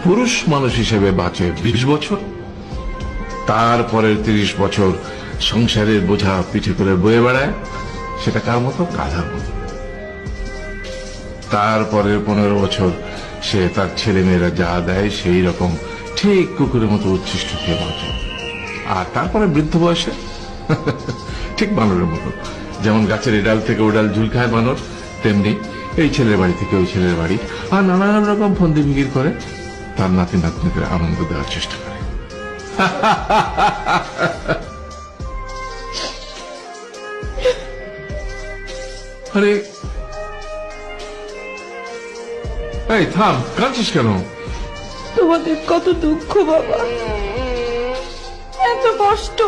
পুরুষ মানুষ হিসেবে বাঁচে 20 বছর, তারপরের 30 বছর সংসারের বোঝা পিঠে করে বয়ে বেড়ায়, সেটা কার মতো? গাধার মতো। তারপরের 15 বছর সে তার ছেলে মেয়েরা যা দেয় সেই রকম ঠিক কুকুরের মতো উচ্ছিষ্ট খেয়ে বাঁচে। আর তারপরে বৃদ্ধ বয়সে ঠিক বানরের মতো, যেমন গাছের এডাল থেকে ওডাল ঝুল খায় বানর, তেমনি এই ছেলের বাড়ি থেকে ওই ছেলের বাড়ি আর নানান রকম ফন্দি ফিকির করে তার নাতি নাতনিদের আনন্দ দেওয়ার চেষ্টা করে। আরে এই থাম, কাঁদছিস কেন? তোমাদের কত দুঃখ বাবা, এত কষ্ট।